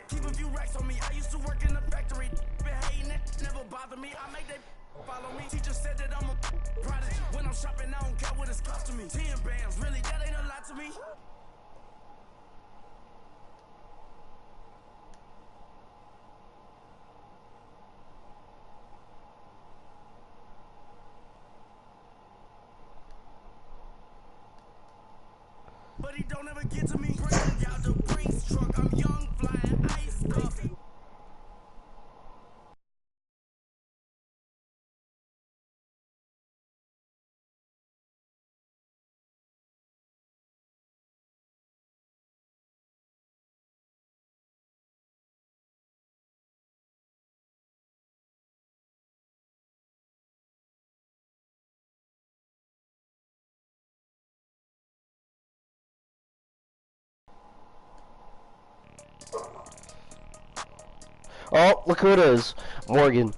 Keep a few racks on me. I used to work in the factory. Been hating it, never bother me. I make that follow me. Teacher said that I'm a prodigy. When I'm shopping, I don't care what it's costing me. 10 bands, really, that ain't a lot to me. But he don't ever get to me. Bring out the Brinks truck. I'm young, flying ice coffee. Oh, look who it is. Morgan.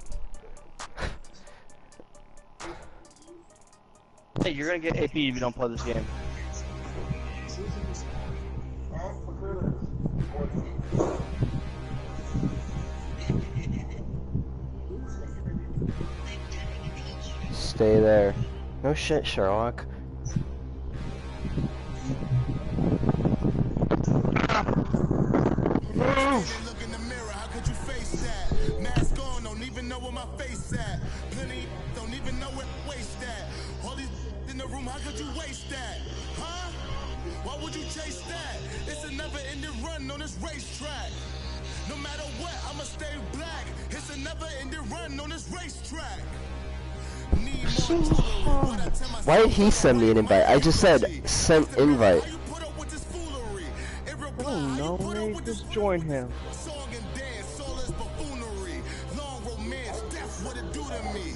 Hey, you're gonna get AP if you don't play this game. Stay there. No shit, Sherlock. Look in the mirror, how could you face that? Mask on, don't even know where my face at. Plenty, don't even know where waste at. All these in the room, how could you waste that? Huh? Why would you chase that? It's a never-ending run on this racetrack. No matter what, I'ma stay black. It's a never-ending run on this racetrack. Why did he send me an invite? I just said, send invite. Oh no, man, just join him. Song and dance, soulless buffoonery. Long romance, that's what it do to me.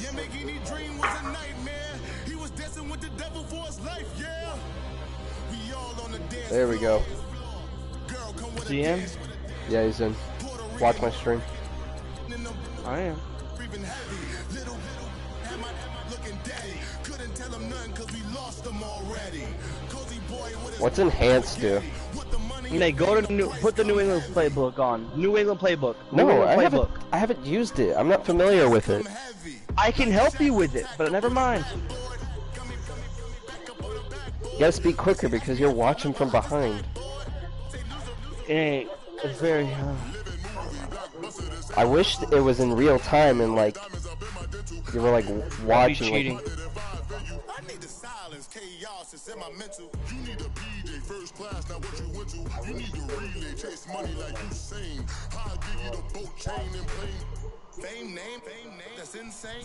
Yamagini dream was a nightmare. He was dancing with the devil for his life, yeah. We all on the dance. There we go. Is he in? Yeah, he's in. Watch my stream. I am. What's enhanced do? Nate, go to put the New England playbook on. New England playbook. No, I haven't used it. I'm not familiar with it. I can help you with it, but never mind. You gotta speak quicker because you're watching from behind. It's very. I wish it was in real time and like you were like watching. Cheating. Like, I need the silence, chaos is in my mental. You need a PJ first class, not what you went to. You need to relay, chase money like you sing. I'll give you the boat chain and plane. Fame name, that's insane.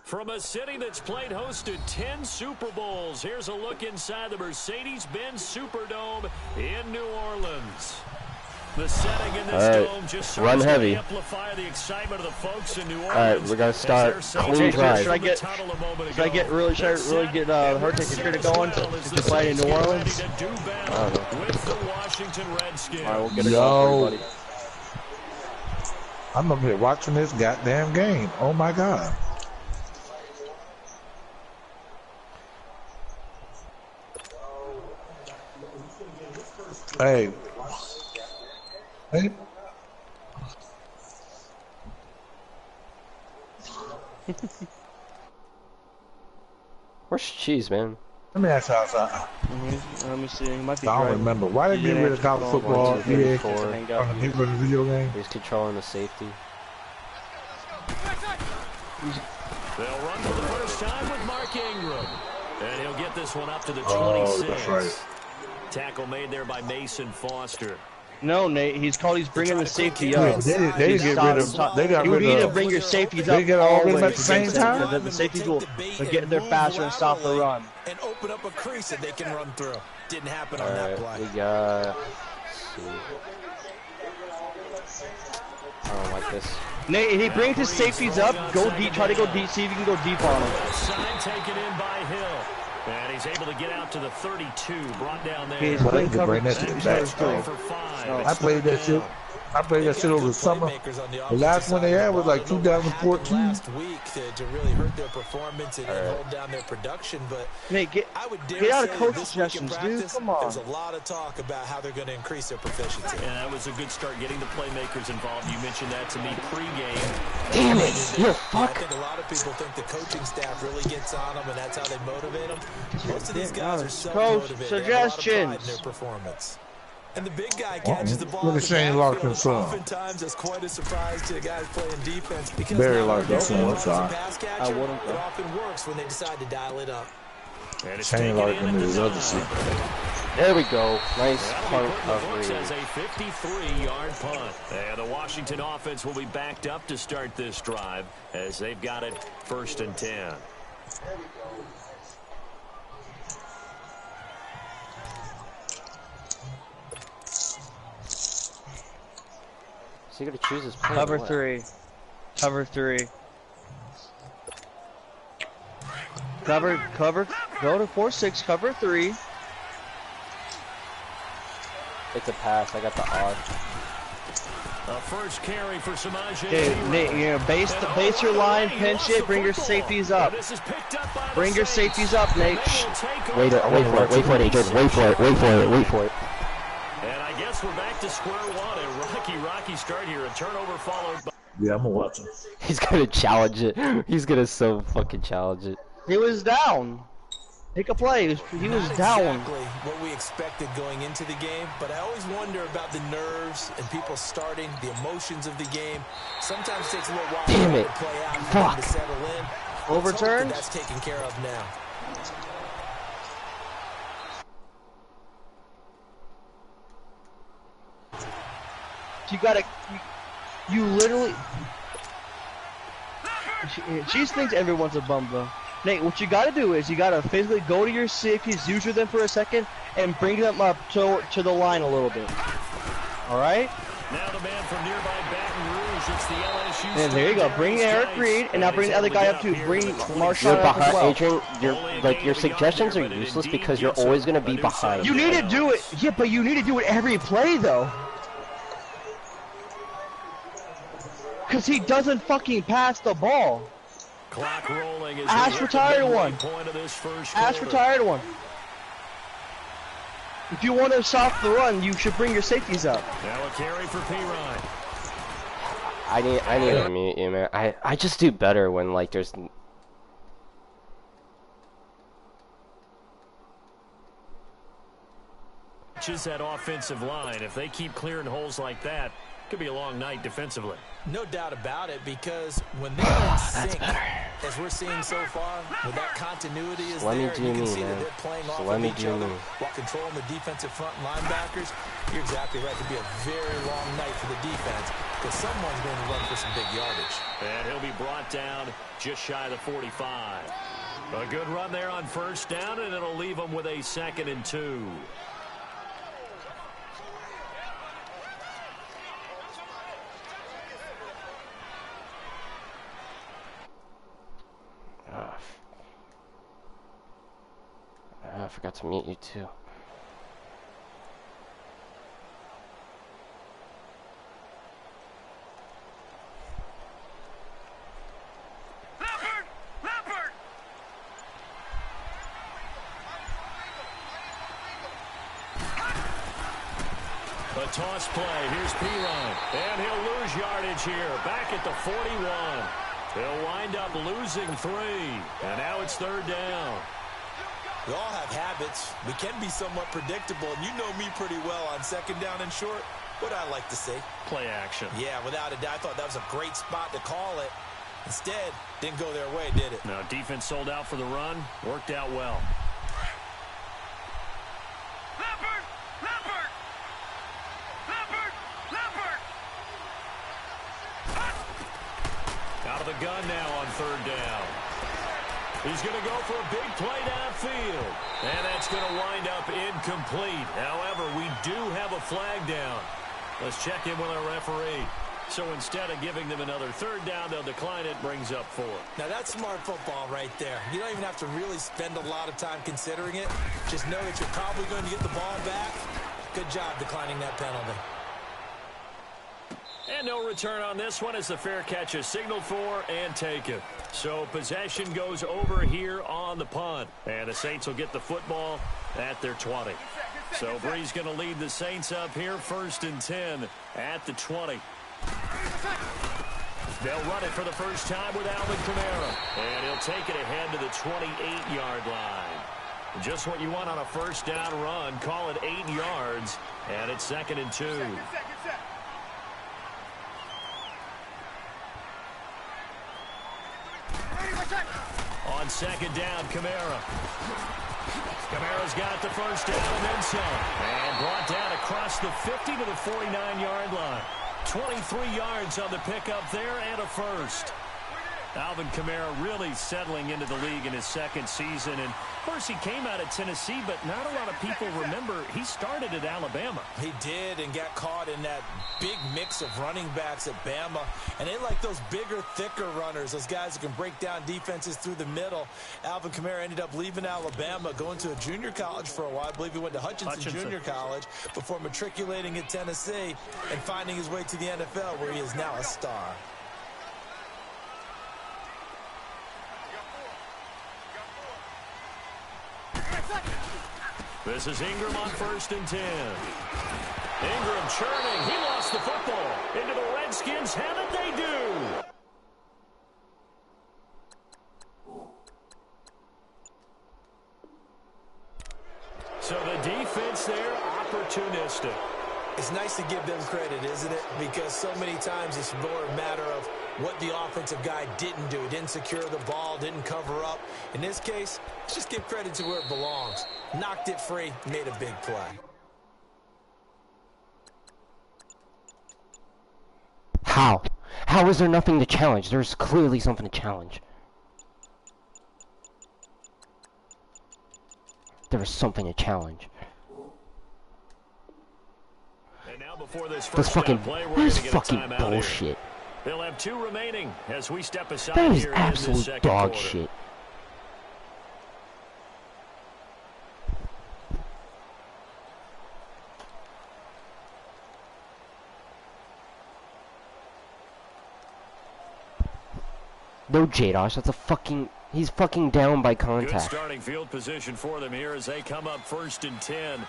From a city that's played host to 10 Super Bowls, here's a look inside the Mercedes-Benz Superdome in New Orleans. The setting in this dome just serves to amplify the excitement of the folks in New Orleans. Alright, we're gonna start clean drive. Should I get really get Hurricane Katrina going to play in New Orleans? I don't know. With the Washington Redskins. Alright, we'll get it going, everybody. I'm up here watching this goddamn game. Oh my god. Hey. Hey. Where's Cheese, man? Let me ask y'all something. Let me see. He might be I don't remember. Why did they get rid of college football? On the video game? He's controlling the safety. They'll run for the first time with Mark Ingram. And he'll get this one up to the 26. Oh, that's right. Tackle made there by Mason Foster. No, Nate. He's bringing the safety up. They get rid of. They got you rid need of. to bring your safeties up. They get all of them at the same time. The safeties will get there faster and stop the run. And open up a crease that they can run through. Didn't happen on Alright, that play. we got. I don't like this. Nate, he brings his safeties up. Go deep. Try to go deep. See if you can go deep on him. Side taken in by Hill. And he's able to get out to the 32. Brought down there. He's Bring that shit back. For 5. I played that shit. I played that shit over the summer. The last one they had was like 2014. Last week to really hurt their performance and hold down their production, but Nate, get out of coach suggestions, dude. Come on. There's a lot of talk about how they're going to increase their proficiency. And that was a good start getting the playmakers involved. You mentioned that to me pregame. Damn it, you fuck. I think a lot of people think the coaching staff really gets on them, and that's how they motivate them. Most of these guys are self-motivated. Suggestions. In their performance. And the big guy catches the ball. Look at Shane Larkin's son. Oftentimes, that's quite a surprise to guys playing defense because Barry Larkin's son. What's up? It often works when they decide to dial it up. Shane Larkin is the other seat. There we go. Nice punt coverage. As a 53-yard punt. And the Washington offense will be backed up to start this drive as they've got it 1st and 10. So you gotta choose his play. Cover 3. Cover 3. Cover. Go to 4-6. Cover 3. It's a pass. I got the odd. A first carry for Samaje. Dude, Nate, you know, base your line, pinch it, bring your safeties up. Bring your safeties up, Nate. Wait for it, AJ. Wait for it. And I guess we're back to square one. A rocky start here. A turnover followed by... Yeah, I'm gonna watch him. He's gonna challenge it. He's gonna so fucking challenge it. He was down. Take a play. He was down. Exactly what we expected going into the game, but I always wonder about the nerves and people starting, the emotions of the game. Sometimes it takes a little while to play out and to settle in. Overturned? That's taken care of now. You literally... She thinks everyone's a bum, though. Nate, what you gotta do is you gotta physically go to your safeties, use them for a second, and bring them up to the line a little bit. Alright? Now the man from nearby Baton Rouge, it's the LSU. And there you go. Bring Eric Reed, and now bring the other guy up too. Bring Marshawn up as well. Adrian, your suggestions are useless because you're always gonna be behind. You need to do it. Yeah, but you need to do it every play, though. Because he doesn't fucking pass the ball. Clock rolling. Ash retired one. Ash retired one. If you want to stop the run, you should bring your safeties up. Now a carry for P-Ryan. I need to mute you, man. I just do better when like there's. Just that offensive line. If they keep clearing holes like that, it could be a long night defensively. No doubt about it, because when they're in sync, as we're seeing so far, when that continuity is there, you can see that they're playing off of each other while controlling the defensive front linebackers. You're exactly right. It could be a very long night for the defense because someone's going to run for some big yardage. And he'll be brought down just shy of the 45. A good run there on 1st down, and it'll leave them with a 2nd and 2. I forgot to mute you too. A toss play. Here's P-Ryan. And he'll lose yardage here. Back at the 41. He'll wind up losing 3. And now it's 3rd down. We all have habits. We can be somewhat predictable. And you know me pretty well on 2nd down and short. What I like to say? Play action. Yeah, without a doubt. I thought that was a great spot to call it. Instead, didn't go their way, did it? No, defense sold out for the run. Worked out well. Out of the gun now on 3rd down. He's going to go for a big play downfield. And that's going to wind up incomplete. However, we do have a flag down. Let's check in with our referee. So instead of giving them another 3rd down, they'll decline it, brings up 4. Now that's smart football right there. You don't even have to really spend a lot of time considering it. Just know that you're probably going to get the ball back. Good job declining that penalty. And no return on this one as the fair catch is signaled for and taken. So possession goes over here on the punt. And the Saints will get the football at their 20. So Bree's going to lead the Saints up here, 1st and 10 at the 20. They'll run it for the first time with Alvin Kamara. And he'll take it ahead to the 28-yard line. Just what you want on a first down run. Call it 8 yards. And it's 2nd and 2. On 2nd down, Kamara. Kamara's got the first down and then some. And brought down across the 50 to the 49-yard line. 23 yards on the pickup there and a first. Alvin Kamara really settling into the league in his 2nd season. And, of course, he came out of Tennessee, but not a lot of people remember he started at Alabama. He did and got caught in that big mix of running backs at Bama. And they like those bigger, thicker runners, those guys who can break down defenses through the middle. Alvin Kamara ended up leaving Alabama, going to a junior college for a while. I believe he went to Hutchinson Junior College before matriculating at Tennessee and finding his way to the NFL, where he is now a star. This is Ingram on 1st and 10. Ingram churning. He lost the football. Into the Redskins. Have it, they do. So the defense there, opportunistic. It's nice to give them credit, isn't it? Because so many times it's more a matter of what the offensive guy didn't do. Didn't secure the ball, didn't cover up. In this case, let's just give credit to where it belongs. Knocked it free, made a big play. How? How is there nothing to challenge? There's clearly something to challenge. There was something to challenge. And now before this first fucking play, we're this gonna get a fucking timeout bullshit. Here. They'll have 2 remaining as we step aside That is here in the absolute 2nd dog quarter. shit. No, J-Dosh, that's a fucking... He's fucking down by Good contact. starting field position for them here as they come up 1st and 10.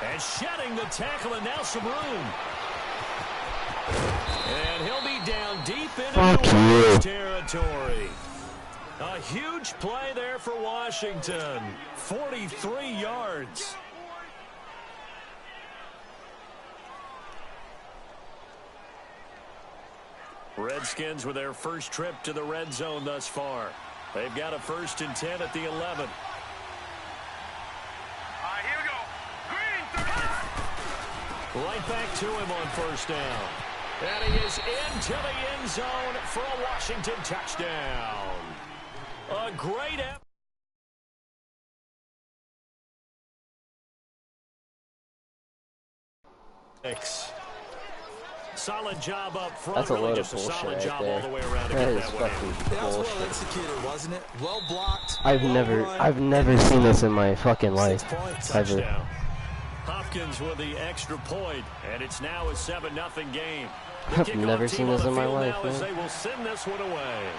And shedding the tackle, and now some room. And he'll be down deep into New Orleans territory. A huge play there for Washington. 43 yards. Redskins with their first trip to the red zone thus far. They've got a 1st and 10 at the 11. Here we go. Green. Right back to him on 1st down. And he is into the end zone for a Washington touchdown. A great effort. Solid job up front. That's a really load just of a solid bullshit job right all there. the way around to That get is that one fucking in. That was well bullshit. executed, wasn't it? Well blocked. I've never seen this in my fucking life. 6 points. Ever. Touchdown. Hopkins with the extra point, and it's now a 7-0 game. The I've kickoff never team seen on this the in my field life, now as man. they will send this one away.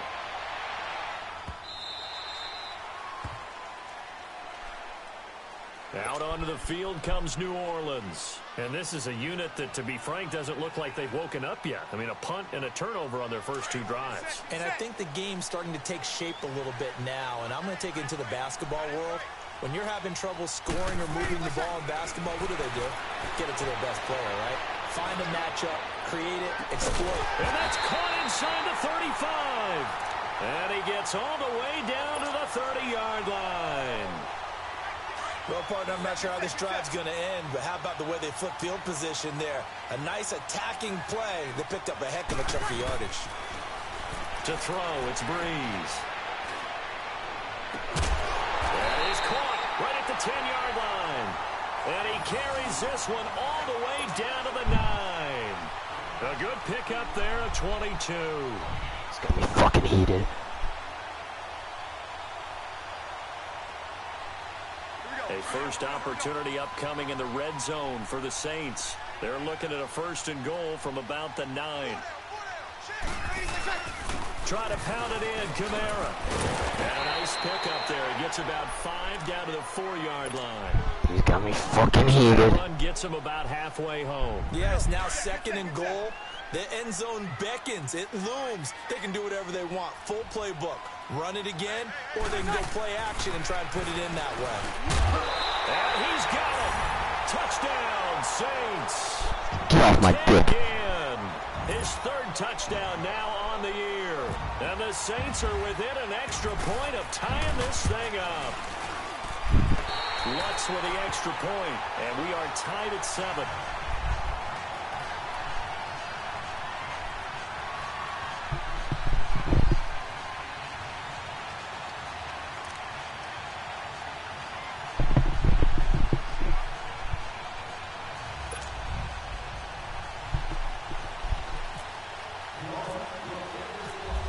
Out onto the field comes New Orleans. And this is a unit that, to be frank, doesn't look like they've woken up yet. I mean, a punt and a turnover on their first 2 drives. And I think the game's starting to take shape a little bit now. And I'm going to take it into the basketball world. When you're having trouble scoring or moving the ball in basketball, what do? Get it to their best player, right? Find a matchup, create it, exploit. And that's caught inside the 35. And he gets all the way down to the 30-yard line. Well, partner, I'm not sure how this drive's going to end, but how about the way they flip field position there? A nice attacking play. They picked up a heck of a chunk of yardage. To throw, it's Breeze. And he's caught right at the 10-yard line. And he carries this one all the way down to the 9. A good pickup there at 22. It's gonna be fucking heated. first opportunity upcoming in the red zone for the Saints. They're looking at a 1st and goal from about the 9. Try to pound it in, Kamara. And a nice pickup there. He gets about 5 down to the 4-yard line. He's got me fucking heated. Run gets him about halfway home. Yeah, it's now 2nd and goal. The end zone beckons. It looms. They can do whatever they want. Full playbook. Run it again, or they can go play action and try and put it in that way. And he's got it. Touchdown, Saints. Get off my dick. Again. His 3rd touchdown now on the year. And the Saints are within an extra point of tying this thing up. Lutz with the extra point, and we are tied at 7.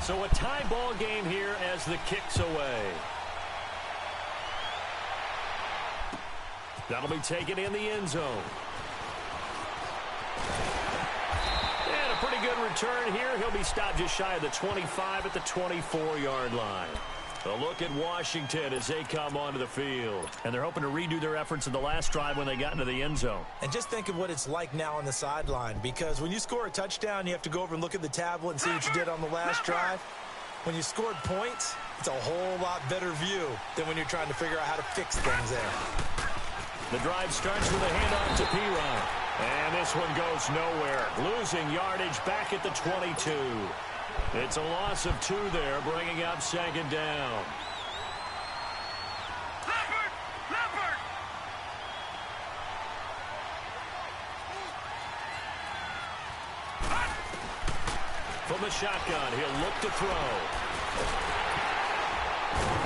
So a tie ball game here as the kick's away. That'll be taken in the end zone. And a pretty good return here. He'll be stopped just shy of the 25 at the 24-yard line. A look at Washington as they come onto the field. And they're hoping to redo their efforts in the last drive when they got into the end zone. And just think of what it's like now on the sideline, because when you score a touchdown, you have to go over and look at the tablet and see what you did on the last drive. When you scored points, it's a whole lot better view than when you're trying to figure out how to fix things there. The drive starts with a handoff to P-Ryan. And this one goes nowhere. Losing yardage back at the 22. It's a loss of 2 there, bringing up 2nd down. Leopard! From the shotgun, he'll look to throw.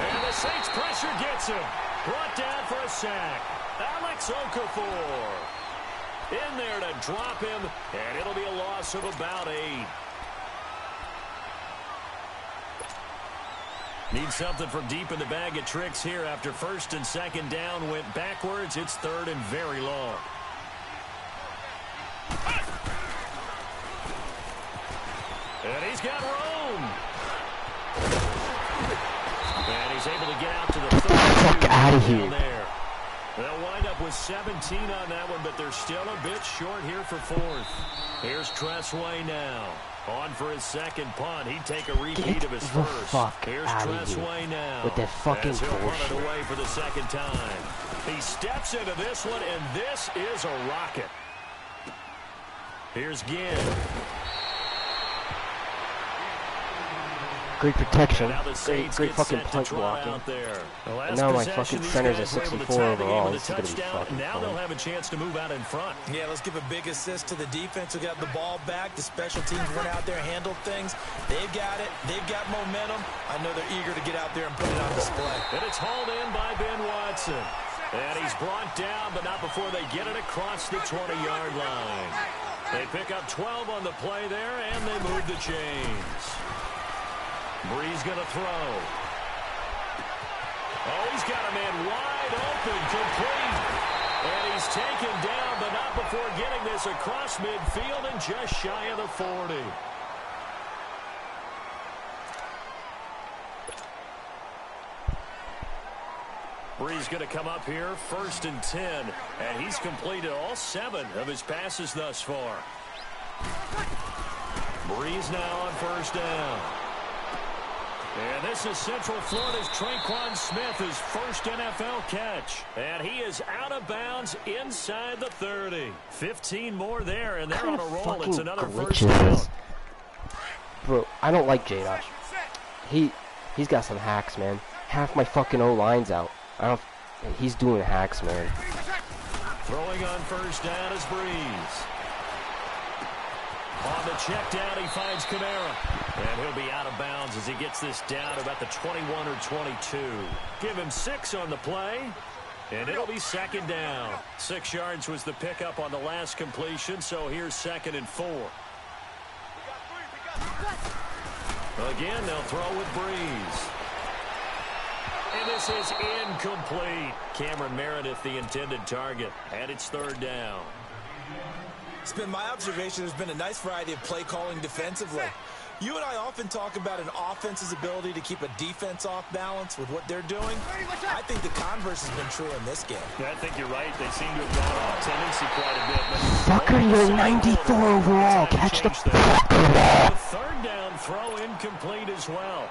And the Saints pressure gets him. Brought down for a sack. Alex Okafor in there to drop him, and it'll be a loss of about 8. Need something from deep in the bag of tricks here after 1st and 2nd down went backwards. It's 3rd and very long. And he's got room. And he's able to get out to the 32. Fuck out of here. There. They'll wind up with 17 on that one, but they're still a bit short here for 4th. Here's Tressway now. On for his 2nd punt. He'd take a repeat of his first. Here's Tressway now. With that fucking as he'll bullshit. run it away for the 2nd time. He steps into this one, and this is a rocket. Here's Ginn. Great protection. Great fucking punt punt blocking. And now my fucking center's a 64 overall. This is going to be fucking now they'll have a chance to move out in front. Yeah, let's give a big assist to the defense who got the ball back. The special teams went out there, handled things. They've got it. They've got momentum. I know they're eager to get out there and put it on display. And it's hauled in by Ben Watson. And he's brought down, but not before they get it across the 20-yard line. They pick up 12 on the play there, and they move the chains. Breeze going to throw. Oh, he's got a man wide open, complete. And he's taken down, but not before getting this across midfield and just shy of the 40. Breeze going to come up here, 1st and 10. And he's completed all 7 of his passes thus far. Breeze now on 1st down. And this is Central Florida's Traquan Smith, his first NFL catch. And he is out of bounds inside the 30. 15 more there, and they're on a roll. It's another 1st down. Bro, I don't like J-Dosh. He's got some hacks, man. Half my fucking O-line's out. He's doing hacks, man. Throwing on 1st down is Breeze. On the check down, he finds Kamara. And he'll be out of bounds as he gets this down to about the 21 or 22. Give him 6 on the play, and it'll be 2nd down. 6 yards was the pickup on the last completion, so here's 2nd and 4. Again, they'll throw with Breeze. And this is incomplete. Cameron Meredith, the intended target, and it's third down. It's been my observation there's been a nice variety of play calling defensively. You and I often talk about an offense's ability to keep a defense off balance with what they're doing. I think the converse has been true in this game. Yeah, I think you're right. They seem to have gone off tendency quite a bit. Fucker, you're 94 overall. Catch the third down throw incomplete as well.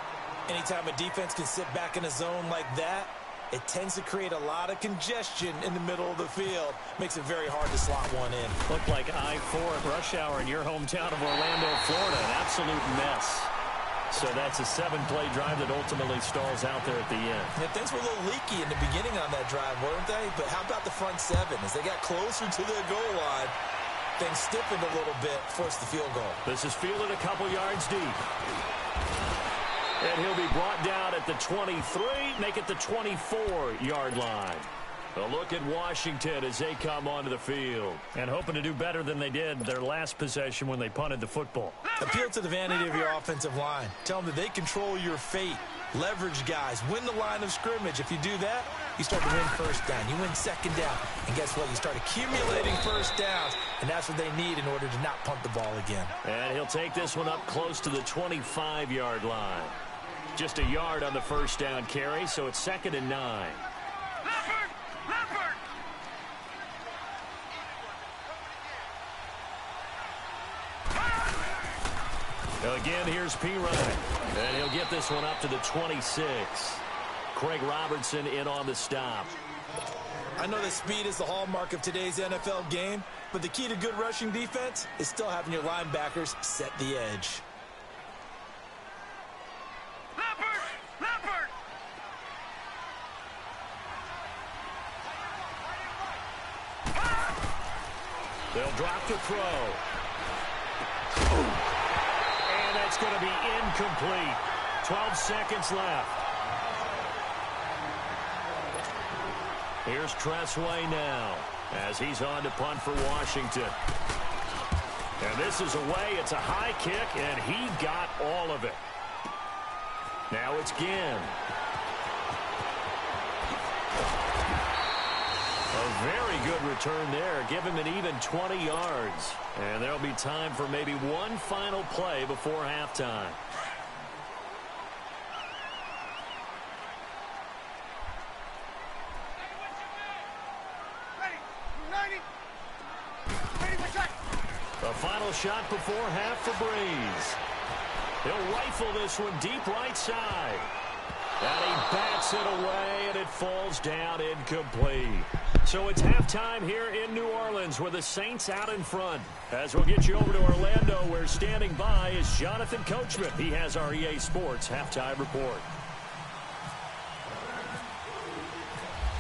Anytime a defense can sit back in a zone like that, it tends to create a lot of congestion in the middle of the field. Makes it very hard to slot one in. Looked like I-4 at rush hour in your hometown of Orlando, Florida. An absolute mess. So that's a 7-play drive that ultimately stalls out there at the end. Yeah, things were a little leaky in the beginning on that drive, weren't they? But how about the front seven? As they got closer to the goal line, things stiffened a little bit, forced the field goal. This is fielded a couple yards deep. And he'll be brought down at the 23, make it the 24-yard line. A look at Washington as they come onto the field. And hoping to do better than they did their last possession when they punted the football. Appeal to the vanity of your offensive line. Tell them that they control your fate. Leverage guys. Win the line of scrimmage. If you do that, you start to win first down. You win second down. And guess what? You start accumulating first downs. And that's what they need in order to not punt the ball again. And he'll take this one up close to the 25-yard line. Just a yard on the first down carry, so it's 2nd and 9. Again, here's P. Ryan. And he'll get this one up to the 26. Craig Robertson in on the stop. I know that speed is the hallmark of today's NFL game, but the key to good rushing defense is still having your linebackers set the edge. They'll drop to throw. And that's going to be incomplete. 12 seconds left. Here's Tressway now as he's on to punt for Washington. And this is away. It's a high kick, and he got all of it. Now it's Ginn. A very good return there. Give him an even 20 yards. And there'll be time for maybe one final play before halftime. The final shot before half for Breeze. He'll rifle this one deep right side. And he bats it away, and it falls down incomplete. So it's halftime here in New Orleans with the Saints out in front. As we'll get you over to Orlando, where standing by is Jonathan Coachman. He has our EA Sports halftime report.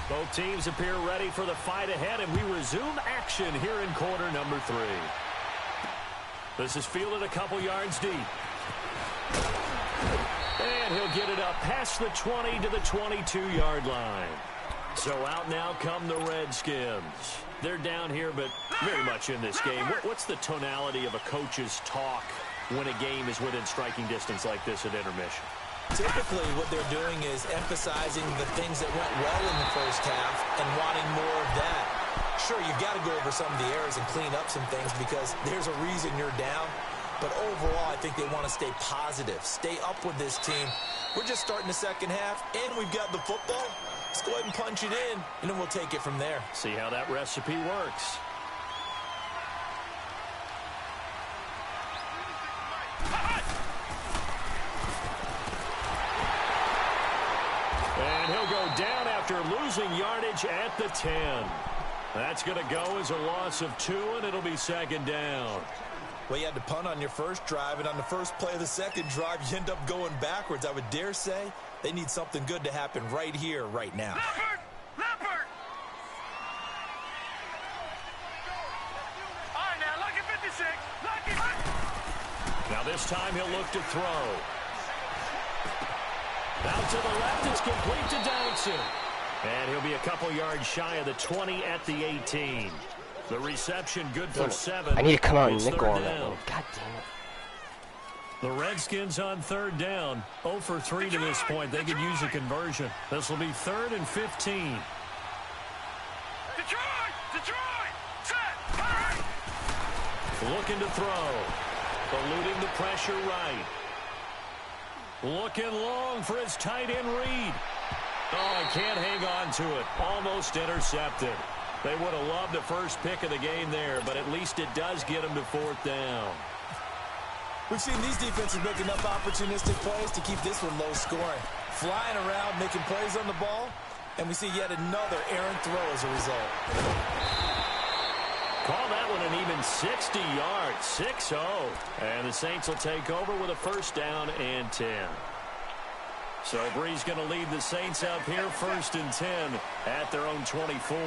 Both teams appear ready for the fight ahead, and we resume action here in quarter number 3. This is fielded a couple yards deep. And he'll get it up past the 20 to the 22-yard line. So out now come the Redskins. They're down here, but very much in this game. What's the tonality of a coach's talk when a game is within striking distance like this at intermission? Typically, what they're doing is emphasizing the things that went well in the first half and wanting more of that. Sure, you've got to go over some of the errors and clean up some things because there's a reason you're down. But overall, I think they want to stay positive, stay up with this team. We're just starting the second half, and we've got the football. Let's go ahead and punch it in, and then we'll take it from there. See how that recipe works. And he'll go down after losing yardage at the 10. That's going to go as a loss of 2, and it'll be second down. Well, you had to punt on your first drive, and on the first play of the second drive, you end up going backwards. I would dare say they need something good to happen right here, right now. Leopard! All right, now, look at 56. Look at... Now this time he'll look to throw. Out to the left, it's complete to Dowdson. And he'll be a couple yards shy of the 20 at the 18. The reception good for 7. I need to come out and nickel on that one. God damn it. The Redskins on third down. 0 for 3 to this point. They could use a conversion. This will be 3rd and 15. Detroit! Set! Hurry! Looking to throw. Eluding the pressure right. Looking long for his tight end Reed. Oh, he can't hang on to it. Almost intercepted. They would have loved the first pick of the game there, but at least it does get them to 4th down. We've seen these defenses make enough opportunistic plays to keep this one low scoring. Flying around, making plays on the ball, and we see yet another errant throw as a result. Call that one an even 60 yards, 6-0. And the Saints will take over with a 1st down and 10. So Bree's going to lead the Saints up here 1st and 10 at their own 24.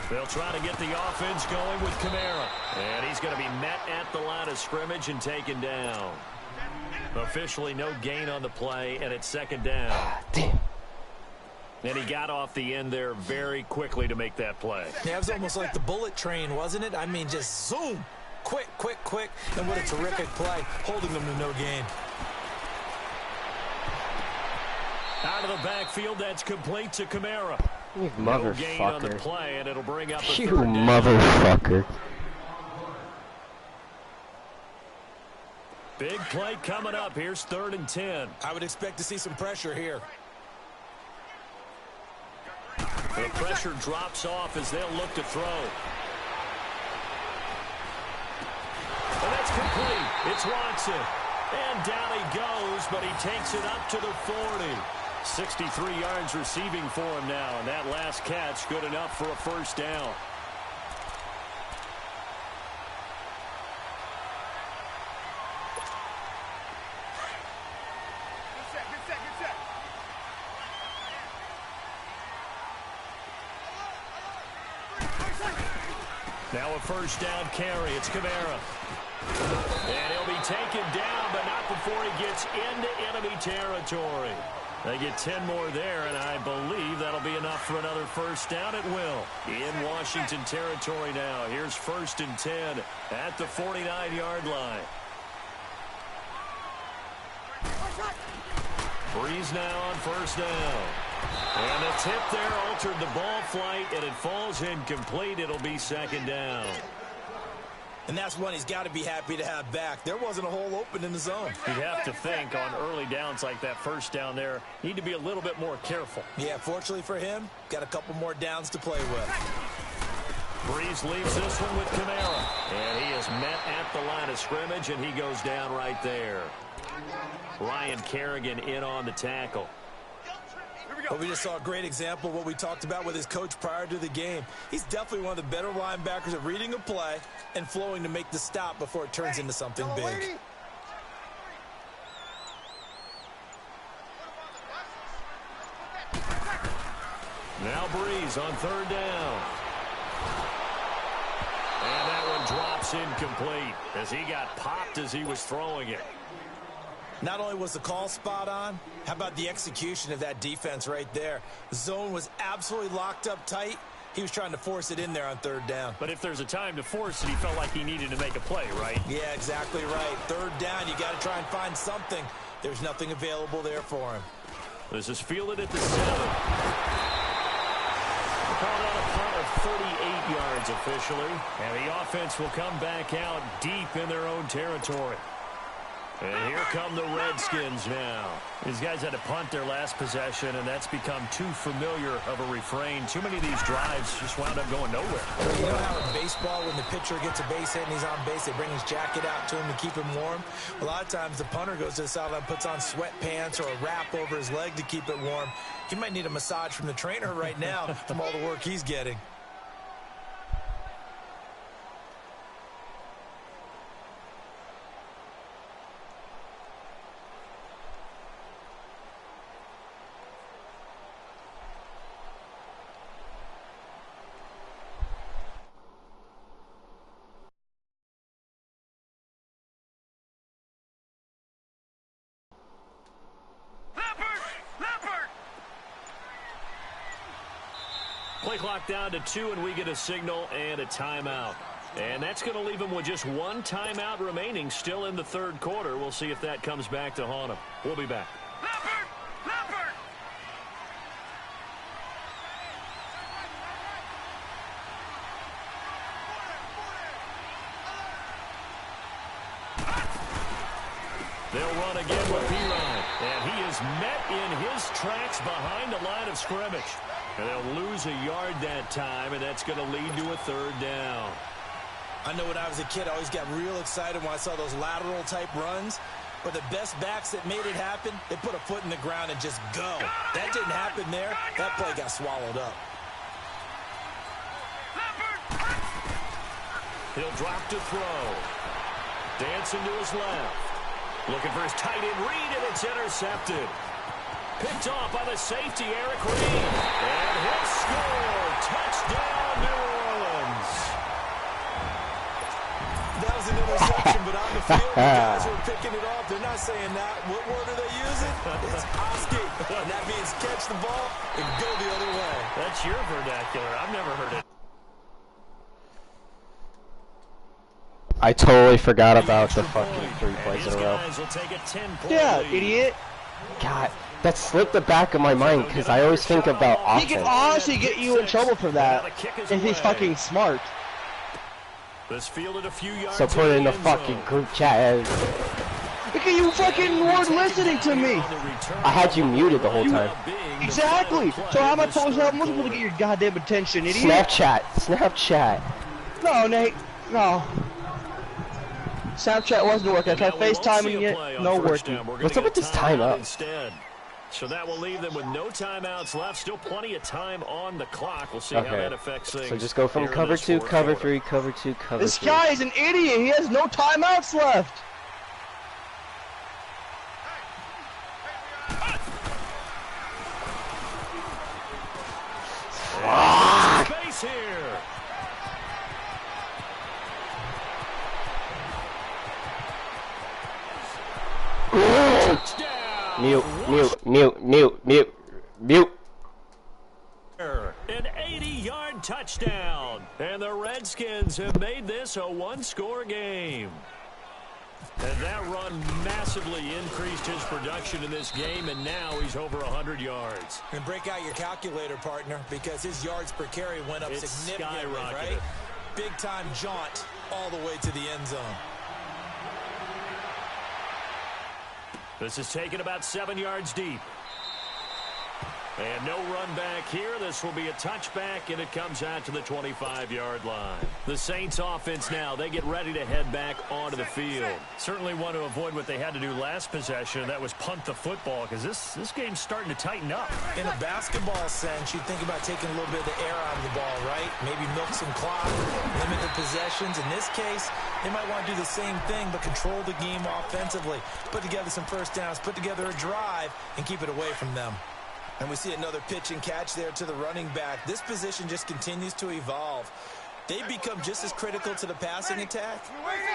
They'll try to get the offense going with Kamara. And he's going to be met at the line of scrimmage and taken down. Officially no gain on the play, and it's 2nd down. Damn. And he got off the end there very quickly to make that play. Yeah, it was almost like the bullet train, wasn't it? I mean, just zoom. Quick. And what a terrific play, holding them to no gain. Out of the backfield, that's complete to Kamara. You No gain on the motherfucker. play, and it'll bring up a You 3rd down. motherfucker. Big play coming up. Here's 3rd and 10. I would expect to see some pressure here. The pressure drops off as they'll look to throw. And that's complete. It's Watson. And down he goes, but he takes it up to the 40. 63 yards receiving for him now, and that last catch good enough for a 1st down. Now a 1st down carry. It's Kamara. And he'll be taken down, but not before he gets into enemy territory. They get 10 more there, and I believe that'll be enough for another 1st down. It will. In Washington territory now. Here's 1st and 10 at the 49-yard line. Breeze now on 1st down. And the tip there altered the ball flight, and it falls incomplete. It'll be 2nd down. And that's one he's got to be happy to have back. There wasn't a hole open in the zone. You'd have to think on early downs like that 1st down there, need to be a little bit more careful. Yeah, fortunately for him, got a couple more downs to play with. Breeze leaves this one with Kamara. And he is met at the line of scrimmage, and he goes down right there. Ryan Kerrigan in on the tackle. But we just saw a great example of what we talked about with his coach prior to the game. He's definitely one of the better linebackers at reading a play and flowing to make the stop before it turns into something big. Now Breeze on 3rd down. And that one drops incomplete as he got popped as he was throwing it. Not only was the call spot on, how about the execution of that defense right there? The zone was absolutely locked up tight. He was trying to force it in there on 3rd down. But if there's a time to force it, he felt like he needed to make a play, right? Yeah, exactly right. 3rd down, you got to try and find something. There's nothing available there for him. This is fielded at the 7. Called out a punt of 38 yards officially. And the offense will come back out deep in their own territory. And here come the Redskins now. These guys had to punt their last possession, and that's become too familiar of a refrain. Too many of these drives just wound up going nowhere. You know how in baseball, when the pitcher gets a base hit and he's on base, they bring his jacket out to him to keep him warm? A lot of times the punter goes to the sideline, puts on sweatpants or a wrap over his leg to keep it warm. He might need a massage from the trainer right now from all the work he's getting. clock down to 2, and we get a signal and a timeout. And that's going to leave them with just one timeout remaining still in the third quarter. We'll see if that comes back to haunt them. We'll be back. They'll run again with P-Line. And he is met in his tracks behind the line of scrimmage. And they'll lose a yard that time, and that's going to lead to a third down. I know when I was a kid, I always got real excited when I saw those lateral-type runs. But the best backs that made it happen, they put a foot in the ground and just go. That didn't happen there. That play got swallowed up. He'll drop to throw. Dancing to his left. Looking for his tight end read, and it's intercepted. Picked off by the safety, Eric Reed. And he'll score. Touchdown, New Orleans. That was an interception, but on the field, the guys who are picking it off, they're not saying that. What word are they using? It's Oski. And that means catch the ball and go the other way. That's your vernacular. I've never heard it. I totally forgot about the fucking 3 plays in a row. Yeah, idiot. God, that slipped the back of my mind because I always think about offense. He can honestly get you in trouble for that if he's fucking smart. This fielded a few yards. So put it in the fucking group chat. Look at you fucking weren't listening to me. I had you muted the whole time. Exactly. So how am I supposed to get your goddamn attention, idiot? Snapchat. No, Nate. No. Snapchat wasn't working. I tried FaceTiming it. No working. What's up with this timeout? Instead. So that will leave them with no timeouts left. Still plenty of time on the clock. We'll see how that affects things. So just go from cover 2, cover 3, cover 2, cover 3. This guy is an idiot. He has no timeouts left. Space here. Mute. An 80-yard touchdown. And the Redskins have made this a one-score game. And that run massively increased his production in this game, and now he's over 100 yards. And break out your calculator, partner, because his yards per carry went up significantly, right? Big-time jaunt all the way to the end zone. This is taken about 7 yards deep. And no run back here. This will be a touchback, and it comes out to the 25-yard line. The Saints offense now, they get ready to head back onto the field. Certainly want to avoid what they had to do last possession. That was punt the football, because this game's starting to tighten up. In a basketball sense, you think about taking a little bit of the air out of the ball, right? Maybe milk some clock, limit the possessions. In this case, they might want to do the same thing, but control the game offensively. Put together some first downs, put together a drive, and keep it away from them. And we see another pitch and catch there to the running back. This position just continues to evolve. They become just as critical to the passing attack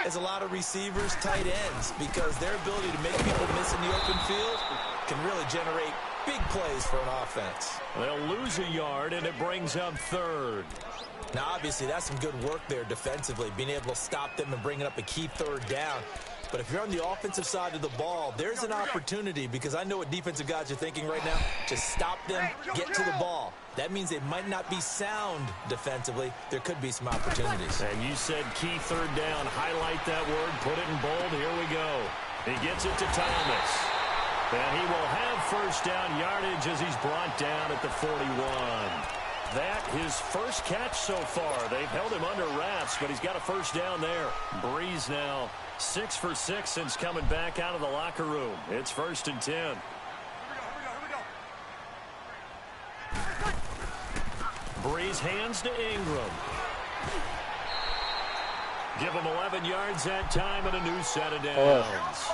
as a lot of receivers, tight ends, because their ability to make people miss in the open field can really generate big plays for an offense. They'll lose a yard, and it brings up third. Now, obviously, that's some good work there defensively, being able to stop them and bringing up a key third down. But if you're on the offensive side of the ball, there's an opportunity, because I know what defensive guys are thinking right now. Just stop them, get to the ball. That means they might not be sound defensively. There could be some opportunities. And you said key third down. Highlight that word. Put it in bold. Here we go. He gets it to Thomas. And he will have first down yardage as he's brought down at the 41. That his first catch so far. They've held him under wraps, but he's got a first down there. Breeze now 6 for 6 since coming back out of the locker room. It's 1st and 10. Here we go. Breeze hands to Ingram. Give him 11 yards that time and a new set of downs.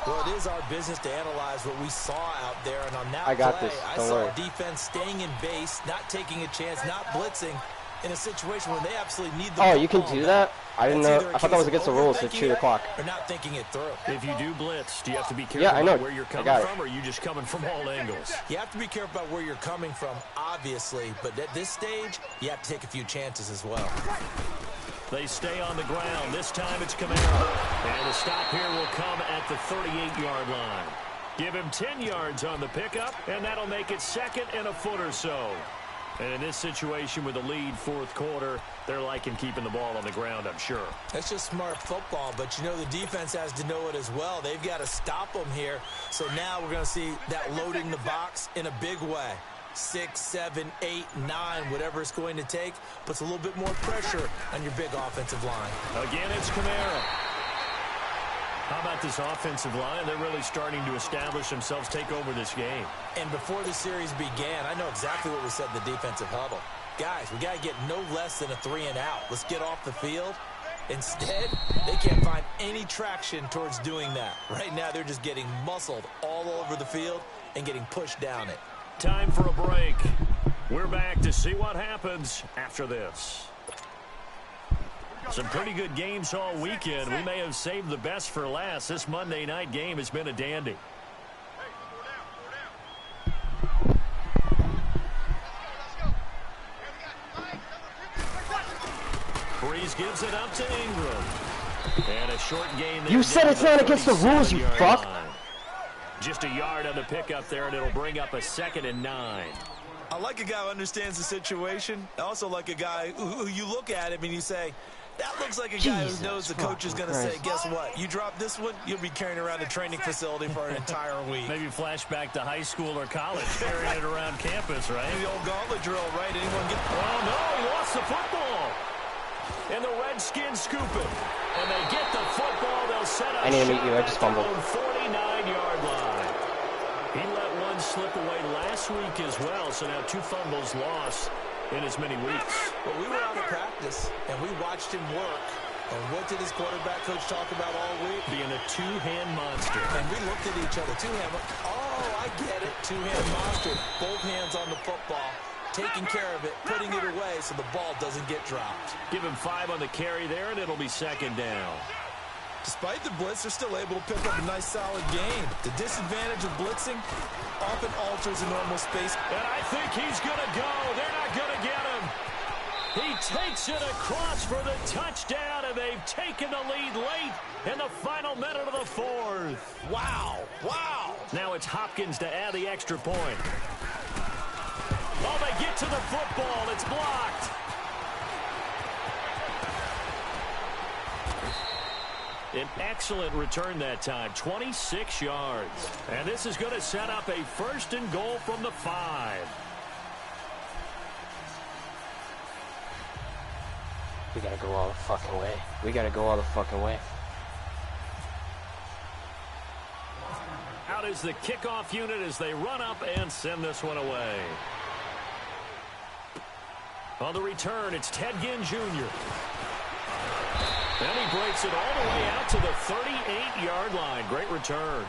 Well, it is our business to analyze what we saw out there, and on that I got play, this. I Don't saw worry. defense staying in base, not taking a chance, not blitzing, in a situation where they absolutely need the football. Oh, you can do that? I didn't know. I thought that was against the rules to chew the clock. Or not thinking it through. If you do blitz, do you have to be careful about where you're coming from, or are you just coming from all angles? You have to be careful about where you're coming from, obviously, but at this stage, you have to take a few chances as well. They stay on the ground. This time it's Kamara. And the stop here will come at the 38-yard line. Give him 10 yards on the pickup, and that'll make it 2nd and a foot or so. And in this situation with a lead, 4th quarter, they're liking keeping the ball on the ground, I'm sure. That's just smart football, but you know the defense has to know it as well. They've got to stop them here. So now we're going to see that loading the box in a big way. 6, 7, 8, 9, whatever it's going to take, puts a little bit more pressure on your big offensive line. Again, it's Kamara. How about this offensive line? They're really starting to establish themselves, take over this game. And before the series began, I know exactly what we said in the defensive huddle. Guys, we got to get no less than a 3-and-out. Let's get off the field. Instead, they can't find any traction towards doing that. Right now, they're just getting muscled all over the field and getting pushed down it. Time for a break. We're back to see what happens after this. Some pretty good games all weekend. We may have saved the best for last. This Monday night game has been a dandy. Breeze gives it up to Ingram. And a short gain there. You said it's not against the rules, you fuck. Just a yard on the pickup there, and it'll bring up a 2nd and 9. I like a guy who understands the situation. I also like a guy who you look at him and you say, that looks like a guy who knows the coach is going to say, guess what? You drop this one, you'll be carrying around the training facility for an entire week. Maybe flashback to high school or college, carrying it around campus, right? The old gauntlet drill, right? Anyone get... Oh, no, he lost the football. And the Redskins scoop it. And they get the football. They'll set up. I need to meet you. I just fumbled. 49-yard line. He let one slip away last week as well, so now 2 fumbles lost in as many weeks. Well, we were out of practice, and we watched him work. And what did his quarterback coach talk about all week? Being a 2-hand monster. And we looked at each other. 2-hand. Oh, I get it. 2-hand monster. Both hands on the football, taking care of it, putting it away so the ball doesn't get dropped. Give him 5 on the carry there, and it'll be 2nd down. Despite the blitz, they're still able to pick up a nice, solid gain. The disadvantage of blitzing often alters a normal space. And I think he's going to go. They're not going to get him. He takes it across for the touchdown, and they've taken the lead late in the final minute of the 4th. Wow. Wow. Now it's Hopkins to add the extra point. Oh, they get to the football. It's blocked. An excellent return that time, 26 yards. And this is going to set up a 1st and goal from the 5. We gotta go all the fucking way. We gotta go all the fucking way. Out is the kickoff unit as they run up and send this one away. On the return, it's Ted Ginn Jr. And he breaks it all the way out to the 38-yard line. Great return.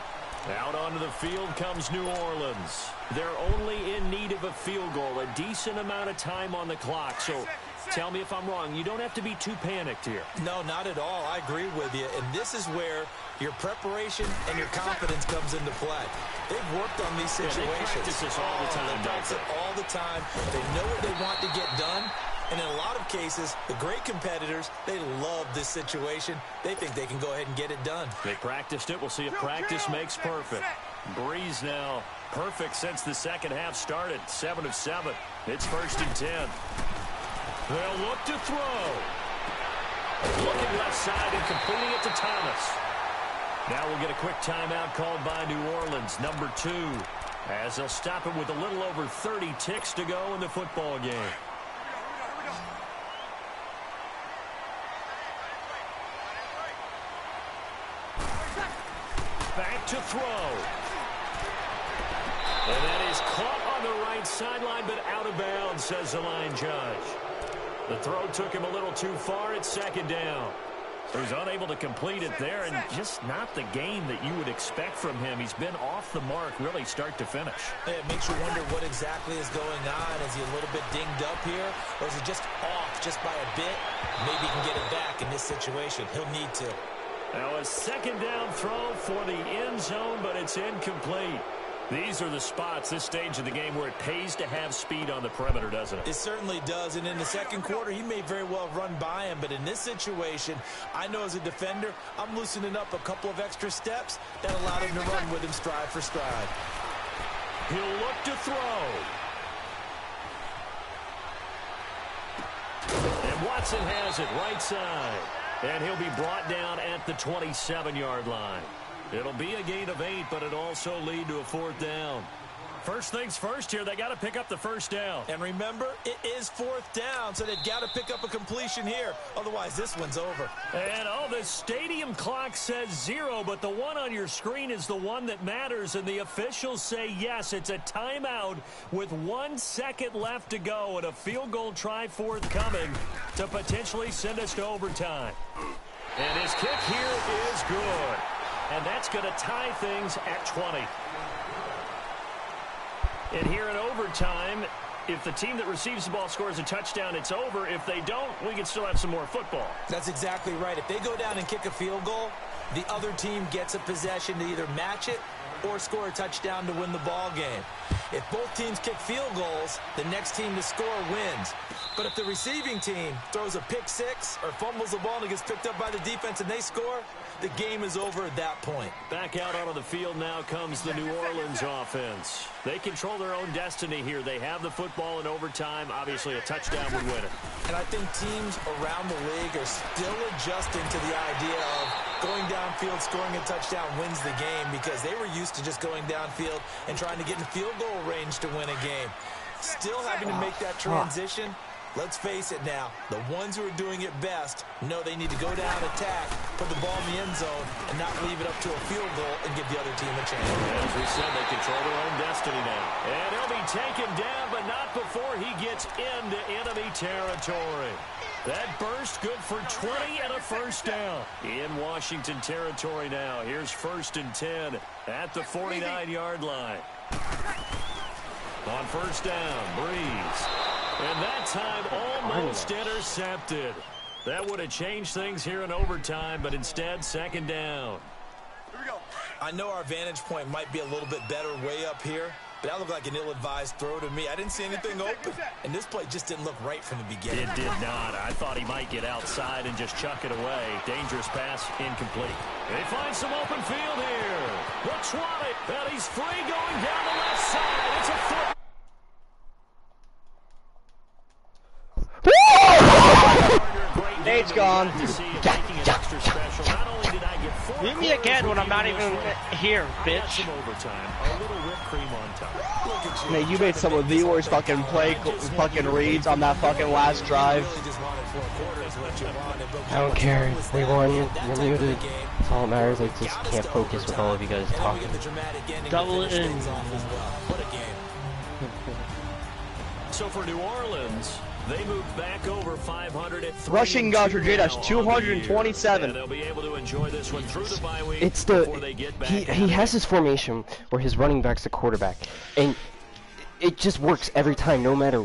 Out onto the field comes New Orleans. They're only in need of a field goal, a decent amount of time on the clock. So tell me if I'm wrong. You don't have to be too panicked here. No, not at all. I agree with you. And this is where your preparation and your confidence comes into play. They've worked on these situations. Yeah, they practice this all the time. They practice it all the time. They know what they want to get done. And in a lot of cases, the great competitors, they love this situation. They think they can go ahead and get it done. They practiced it. We'll see if practice makes perfect. Breeze now perfect since the second half started. 7 of 7. It's 1st and 10. They'll look to throw. Looking left side and completing it to Thomas. Now we'll get a quick timeout called by New Orleans, number 2, as they'll stop it with a little over 30 ticks to go in the football game. Back to throw. And that is caught on the right sideline, but out of bounds, says the line judge. The throw took him a little too far. It's 2nd down. He was unable to complete it there, and just not the game that you would expect from him. He's been off the mark really start to finish. It makes you wonder what exactly is going on. Is he a little bit dinged up here, or is he just off just by a bit? Maybe he can get it back in this situation. He'll need to. Now a second down throw for the end zone, but it's incomplete. These are the spots, this stage of the game, where it pays to have speed on the perimeter, doesn't it? It certainly does, and in the second quarter, he may very well run by him, but in this situation, I know as a defender, I'm loosening up a couple of extra steps that allowed him to run with him stride for stride. He'll look to throw. And Watson has it right side. And he'll be brought down at the 27-yard line. It'll be a gain of 8, but it'll also lead to a 4th down. First things first here, they got to pick up the first down. And remember, it is 4th down, so they've got to pick up a completion here. Otherwise, this one's over. And, the stadium clock says 0, but the one on your screen is the one that matters, and the officials say yes, it's a timeout with 1 second left to go, and a field goal try forthcoming to potentially send us to overtime. And his kick here is good. And that's going to tie things at 20. And here in overtime, if the team that receives the ball scores a touchdown, it's over. If they don't, we can still have some more football. That's exactly right. If they go down and kick a field goal, the other team gets a possession to either match it or score a touchdown to win the ball game. If both teams kick field goals, the next team to score wins. But if the receiving team throws a pick six or fumbles the ball and it gets picked up by the defense and they score, the game is over at that point. Back out onto the field now comes the New Orleans offense. They control their own destiny here. They have the football in overtime. Obviously, a touchdown would win it. And I think teams around the league are still adjusting to the idea of going downfield, scoring a touchdown wins the game, because they were used to just going downfield and trying to get in field goal range to win a game. Still having to make that transition. Let's face it now, the ones who are doing it best know they need to go down, attack, put the ball in the end zone, and not leave it up to a field goal and give the other team a chance. As we said, they control their own destiny now. And he'll be taken down, but not before he gets into enemy territory. That burst good for 20 and a first down. In Washington territory now. Here's 1st and 10 at the 49-yard line. On first down, Breeze. And that time almost intercepted. That would have changed things here in overtime, but instead, 2nd down. Here we go. I know our vantage point might be a little bit better way up here, but that looked like an ill-advised throw to me. I didn't see anything open, and this play just didn't look right from the beginning. It did not. I thought he might get outside and just chuck it away. Dangerous pass, incomplete. They find some open field here. Looks right, and he's free going down the left side. It's a foot. Nate's gone. Leave me again when I'm not even here, bitch. Nate, you made some of the worst fucking fucking reads on that fucking last drive. I don't care. We won. You're muted. That's all that matters. I just can't focus with all of you guys talking. Double it in. So for New Orleans, they move back over 500 at 3. Rushing yards for J-Dash, 227. And they'll be able to enjoy this one through the bye week. It's the he has his formation where his running back's the quarterback, and it just works every time, no matter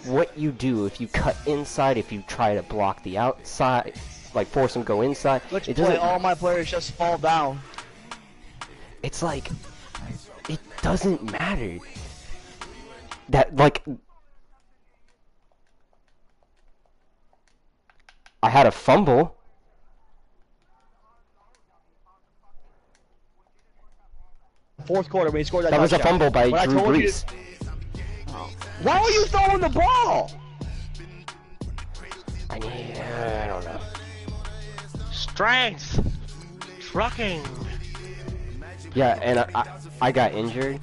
what you do. If you cut inside, if you try to block the outside, like force him go inside, Which it play doesn't. all my players just fall down. It's like it doesn't matter. That like. I had a fumble. Fourth quarter when he scored that That was a touchdown. fumble by When Drew Brees. Why are you throwing the ball? I don't know. Strength. Trucking. Yeah, and I got injured.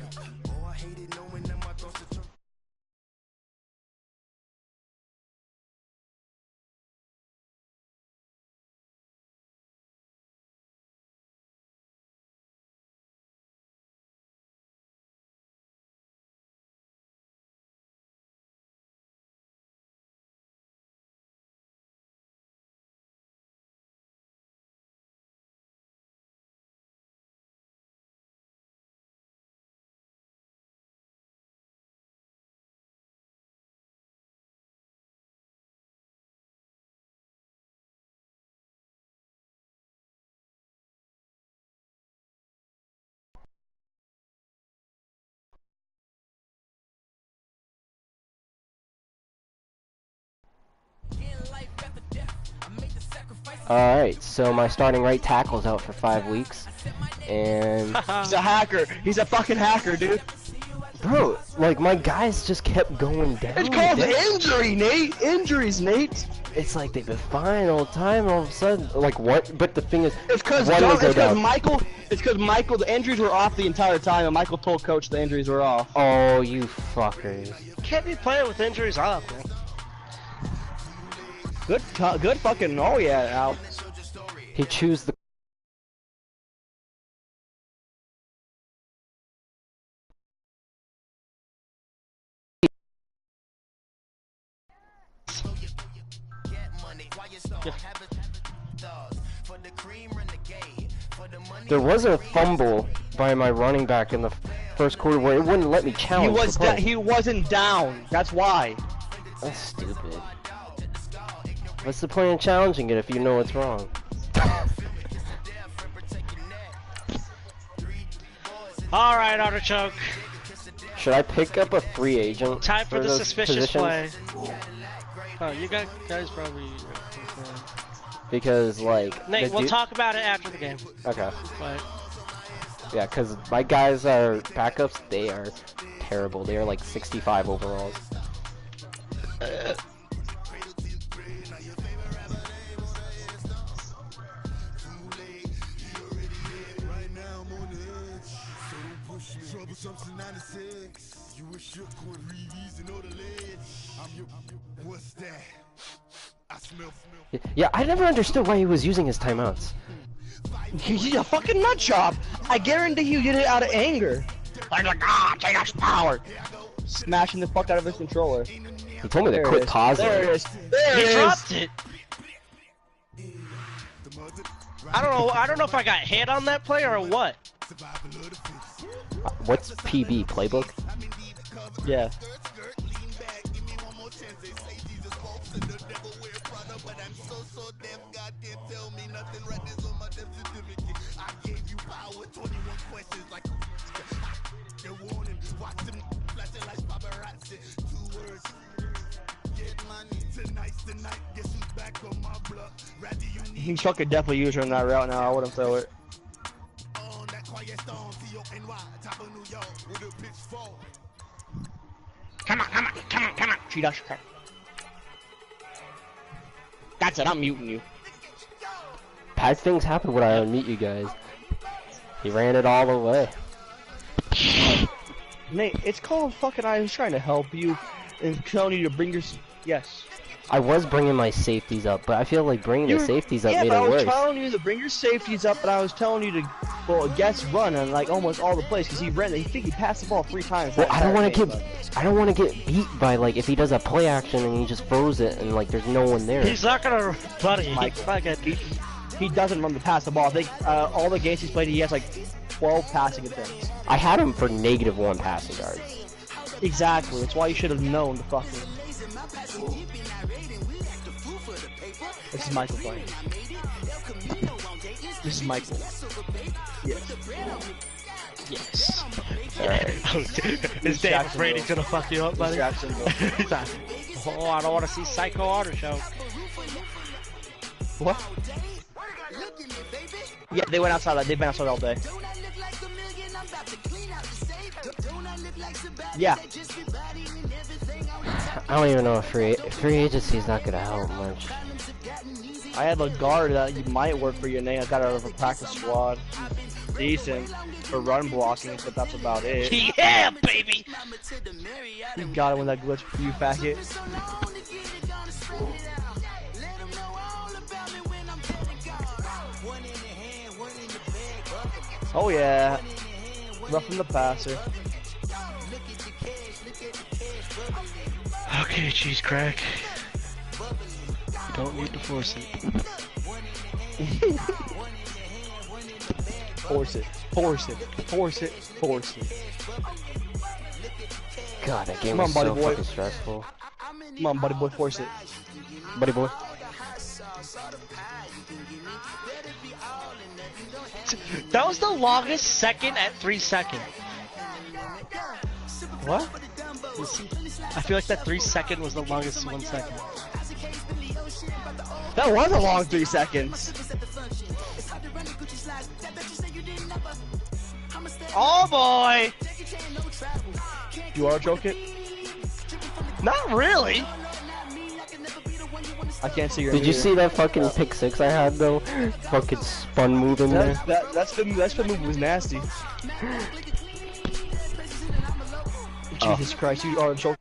Alright, so my starting right tackle's out for 5 weeks, and... He's a hacker. He's a fucking hacker, dude. Bro, like, my guys just kept going down. It's called injury, Nate. Injuries, Nate. It's like they've been fine all the time, all of a sudden, like, what? But the thing is, it's because Michael, the injuries were off the entire time, and Michael told Coach the injuries were off. Oh, you fuckers. Can't be playing with injuries off, man. Good fucking, oh yeah, Al. He chose the... There was a fumble by my running back in the first quarter where it wouldn't let me challenge. He wasn't down. That's why. That's stupid. What's the point of challenging it if you know it's wrong? All right, Artichoke. Should I pick up a free agent? Time for the suspicious play. Oh, you guys probably. Because, like... Nate, we'll talk about it after the game. Okay. But... Yeah, because my guys are backups, they are terrible. They are like 65 overalls. Yeah, I never understood why he was using his timeouts. He's a fucking nut job. I guarantee he did it out of anger. Like, take us power. Smashing the fuck out of his controller. He told me to quit pausing. There it is. There it is. He dropped it. I don't know if I got hit on that play or what. What's PB, playbook? Yeah. He could definitely use her in that route now. I wouldn't throw it. Come on. She does. That's it. I'm muting you. Bad things happen when I unmute you guys. He ran it all the way. Nate, it's called fucking. I was trying to help you and telling you to bring your. Yes. I was bringing my safeties up, but I feel like bringing the safeties up made it worse. Yeah, but I was telling you to bring your safeties up, and I was telling you to, well, guess run on like almost all the plays because he ran. He passed the ball 3 times. Well, I don't want to get beat by like if he does a play action and he just throws it and like there's no one there. He's not gonna, buddy. He doesn't run to pass the ball. I think all the games he's played, he has like 12 passing attempts. I had him for -1 passing yards. Exactly. That's why you should have known to fucking. This is Michael playing. This is Michael. Yes. Yes. Alright. Is Dave afraid he's gonna fuck you up, buddy? He's like, oh, I don't want to see Psycho Artichoke. What? Yeah, they went outside. They've been outside all day. Yeah. I don't even know if free agency is not gonna help much. I have a guard that might work for you, Nate. I got out of a practice squad. Decent for run blocking, but that's about it. Yeah, baby! You got it when that glitch for you, faggot. Oh yeah. Roughing the passer. Okay, cheese crack. You don't need to force it. Force it. Force it. Force it. Force it. God, that game was so fucking stressful. Come on, buddy boy, force it. Buddy boy. That was the longest second at 3 seconds. What? I feel like that 3 second was the longest 1 second. That was a long 3 seconds. Oh boy! You are choke it? Not really. I can't see your. Did you see that fucking pick 6 I had though? Fucking spun move in there. That's the move was nasty. Jesus Christ, you are choke.